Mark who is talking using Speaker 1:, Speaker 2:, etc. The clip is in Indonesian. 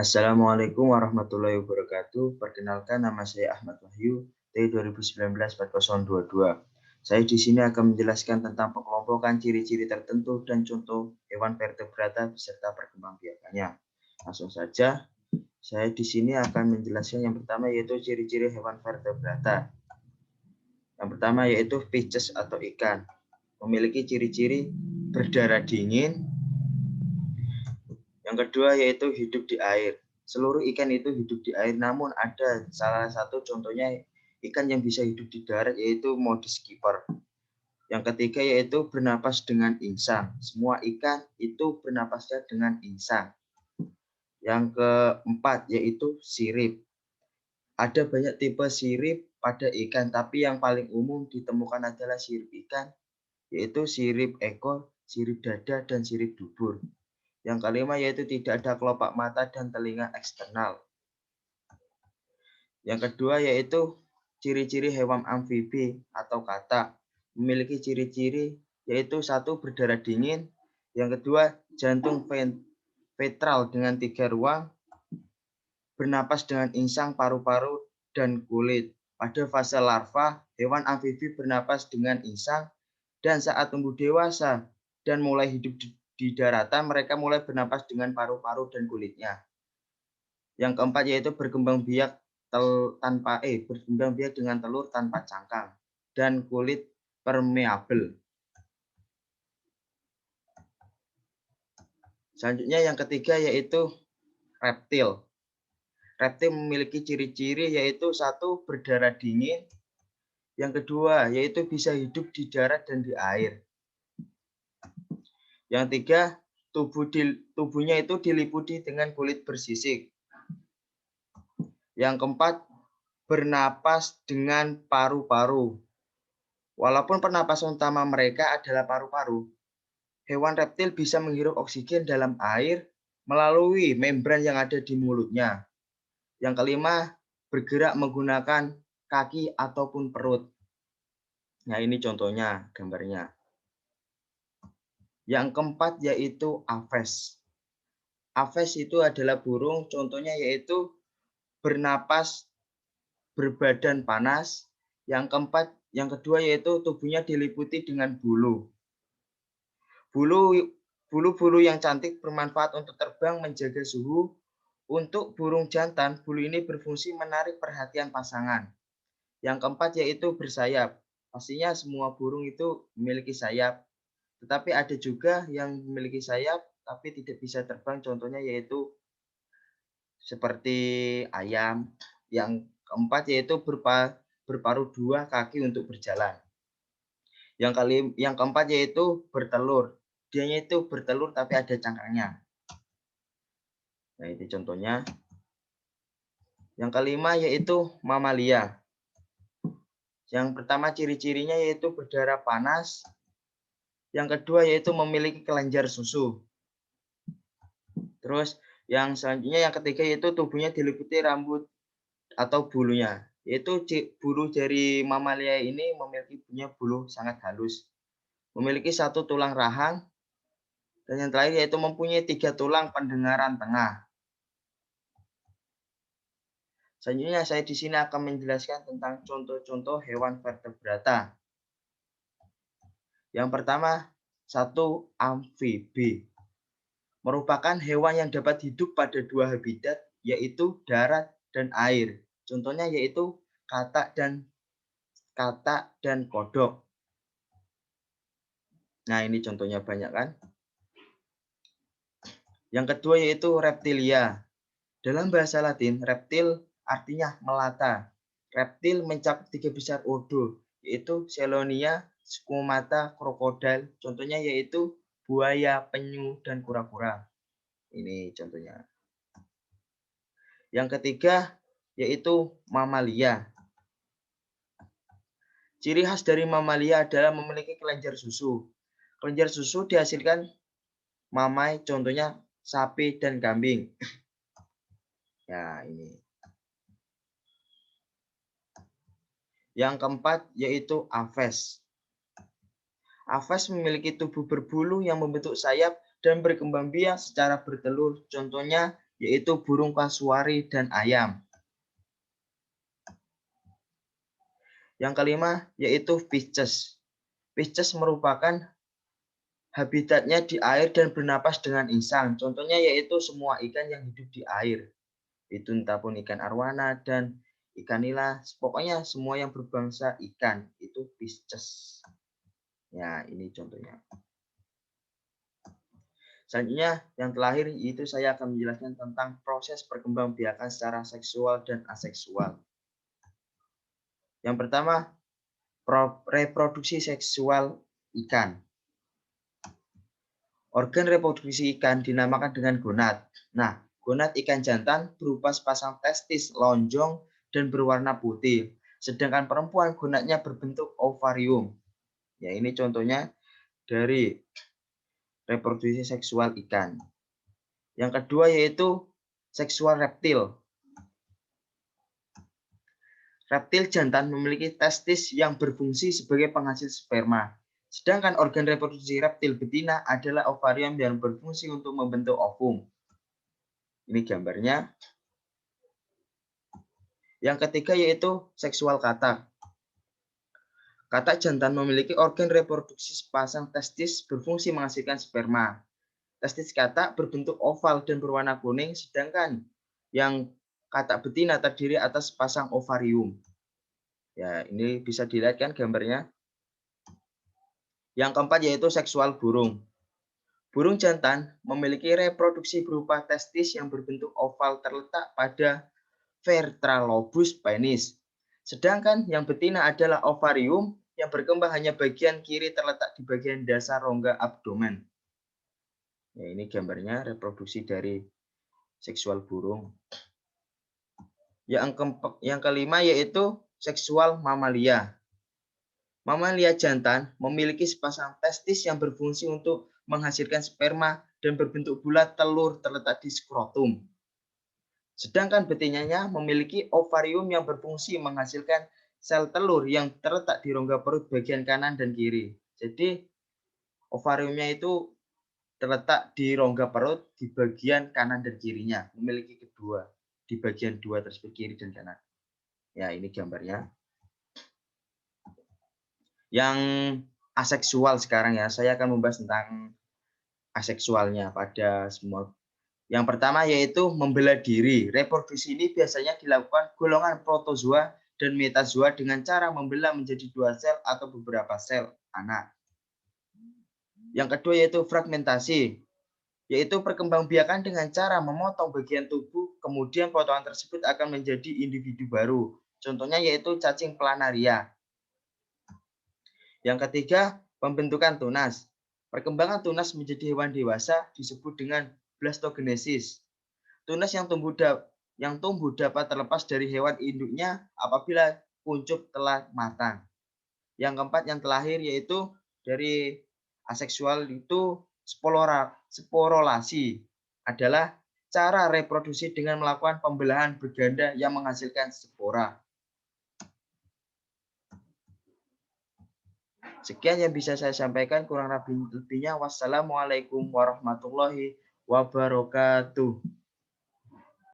Speaker 1: Assalamualaikum warahmatullahi wabarakatuh. Perkenalkan, nama saya Ahmad Wahyu, T2019-4022. Saya di sini akan menjelaskan tentang pengelompokan ciri-ciri tertentu dan contoh hewan vertebrata beserta perkembangbiakannya. Langsung saja, saya di sini akan menjelaskan yang pertama yaitu ciri-ciri hewan vertebrata. Yang pertama yaitu fishes atau ikan. Memiliki ciri-ciri berdarah dingin. Yang kedua yaitu hidup di air. Seluruh ikan itu hidup di air, namun ada salah satu contohnya ikan yang bisa hidup di darat yaitu modus skipper. Yang ketiga yaitu bernapas dengan insang. Semua ikan itu bernapasnya dengan insang. Yang keempat yaitu sirip. Ada banyak tipe sirip pada ikan, tapi yang paling umum ditemukan adalah sirip ikan, yaitu sirip ekor, sirip dada, dan sirip dubur. Yang kelima yaitu tidak ada kelopak mata dan telinga eksternal. Yang kedua yaitu ciri-ciri hewan amfibi atau katak. Memiliki ciri-ciri yaitu satu berdarah dingin, yang kedua jantung ventral dengan 3 ruang, bernapas dengan insang, paru-paru, dan kulit. Pada fase larva, hewan amfibi bernapas dengan insang, dan saat tumbuh dewasa dan mulai hidup di daratan, mereka mulai bernapas dengan paru-paru dan kulitnya. Yang keempat yaitu berkembang biak dengan telur tanpa cangkang dan kulit permeabel. Selanjutnya yang ketiga yaitu reptil. Reptil memiliki ciri-ciri yaitu satu berdarah dingin, yang kedua yaitu bisa hidup di darat dan di air. Yang tiga, tubuhnya itu diliputi dengan kulit bersisik. Yang keempat, bernapas dengan paru-paru. Walaupun pernapasan utama mereka adalah paru-paru, hewan reptil bisa menghirup oksigen dalam air melalui membran yang ada di mulutnya. Yang kelima, bergerak menggunakan kaki ataupun perut. Nah, ini contohnya gambarnya. Yang keempat yaitu aves. Aves itu adalah burung, contohnya yaitu bernapas berbadan panas. Yang kedua yaitu tubuhnya diliputi dengan bulu. Bulu-bulu yang cantik bermanfaat untuk terbang, menjaga suhu. Untuk burung jantan, bulu ini berfungsi menarik perhatian pasangan. Yang keempat yaitu bersayap. Pastinya semua burung itu memiliki sayap. Tetapi ada juga yang memiliki sayap tapi tidak bisa terbang, contohnya yaitu seperti ayam. Yang keempat yaitu berparuh 2 kaki untuk berjalan. Yang keempat yaitu bertelur. Dianya itu bertelur tapi ada cangkangnya. Nah, itu contohnya. Yang kelima yaitu mamalia. Yang pertama ciri-cirinya yaitu berdarah panas. Yang kedua yaitu memiliki kelenjar susu. Terus yang selanjutnya yang ketiga yaitu tubuhnya diliputi rambut atau bulunya. Yaitu bulu dari mamalia ini memiliki bulu sangat halus. Memiliki 1 tulang rahang. Dan yang terakhir yaitu mempunyai 3 tulang pendengaran tengah. Selanjutnya saya di sini akan menjelaskan tentang contoh-contoh hewan vertebrata. Yang pertama, 1 amfibi. Merupakan hewan yang dapat hidup pada 2 habitat, yaitu darat dan air. Contohnya yaitu katak dan kodok. Nah, ini contohnya banyak kan? Yang kedua yaitu reptilia. Dalam bahasa Latin, reptil artinya melata. Reptil mencakup 3 besar ordo, yaitu Chelonia, squamata, krokodil. Contohnya yaitu buaya, penyu, dan kura-kura. Ini contohnya. Yang ketiga yaitu mamalia. Ciri khas dari mamalia adalah memiliki kelenjar susu. Kelenjar susu dihasilkan mamai, contohnya sapi dan kambing. Ya, ini. Yang keempat yaitu aves. Aves memiliki tubuh berbulu yang membentuk sayap dan berkembang biak secara bertelur. Contohnya yaitu burung kasuari dan ayam. Yang kelima yaitu fishes. Fishes merupakan habitatnya di air dan bernapas dengan insang. Contohnya yaitu semua ikan yang hidup di air. Itu entah pun ikan arwana dan ikan nila, pokoknya semua yang berbangsa ikan itu fishes. Ya, ini contohnya. Selanjutnya, yang terakhir itu saya akan menjelaskan tentang proses perkembangbiakan secara seksual dan aseksual. Yang pertama, reproduksi seksual ikan. Organ reproduksi ikan dinamakan dengan gonad. Nah, gonad ikan jantan berupa sepasang testis lonjong dan berwarna putih. Sedangkan perempuan gonadnya berbentuk ovarium. Ya, ini contohnya dari reproduksi seksual ikan. Yang kedua yaitu seksual reptil. Reptil jantan memiliki testis yang berfungsi sebagai penghasil sperma. Sedangkan organ reproduksi reptil betina adalah ovarium yang berfungsi untuk membentuk ovum. Ini gambarnya. Yang ketiga yaitu seksual katak. Katak jantan memiliki organ reproduksi sepasang testis berfungsi menghasilkan sperma. Testis katak berbentuk oval dan berwarna kuning, sedangkan yang katak betina terdiri atas sepasang ovarium. Ya, ini bisa dilihat kan gambarnya. Yang keempat yaitu seksual burung. Burung jantan memiliki reproduksi berupa testis yang berbentuk oval terletak pada ventralobus penis. Sedangkan yang betina adalah ovarium yang berkembang hanya bagian kiri terletak di bagian dasar rongga abdomen. Ya, ini gambarnya reproduksi dari seksual burung. Yang kelima yaitu seksual mamalia. Mamalia jantan memiliki sepasang testis yang berfungsi untuk menghasilkan sperma dan berbentuk bulat telur terletak di skrotum. Sedangkan betinanya memiliki ovarium yang berfungsi menghasilkan sel telur yang terletak di rongga perut bagian kanan dan kiri. Jadi ovariumnya itu terletak di rongga perut di bagian kanan dan kirinya, memiliki kedua di bagian dua tersebut, kiri dan kanan. Ya, ini gambarnya. Yang aseksual sekarang ya, saya akan membahas tentang aseksualnya pada semua. Yang pertama yaitu membela diri. Reproduksi ini biasanya dilakukan golongan protozoa dan metazoa dengan cara membelah menjadi dua sel atau beberapa sel anak. Yang kedua yaitu fragmentasi, yaitu perkembangbiakan dengan cara memotong bagian tubuh, kemudian potongan tersebut akan menjadi individu baru. Contohnya yaitu cacing planaria. Yang ketiga, pembentukan tunas. Perkembangan tunas menjadi hewan dewasa disebut dengan blastogenesis. Tunas yang tumbuh dapat terlepas dari hewan induknya apabila kuncup telah matang. Yang keempat, yang terakhir yaitu dari aseksual itu sporolasi adalah cara reproduksi dengan melakukan pembelahan berganda yang menghasilkan spora. Sekian yang bisa saya sampaikan, kurang lebihnya wassalamualaikum warahmatullahi wabarakatuh.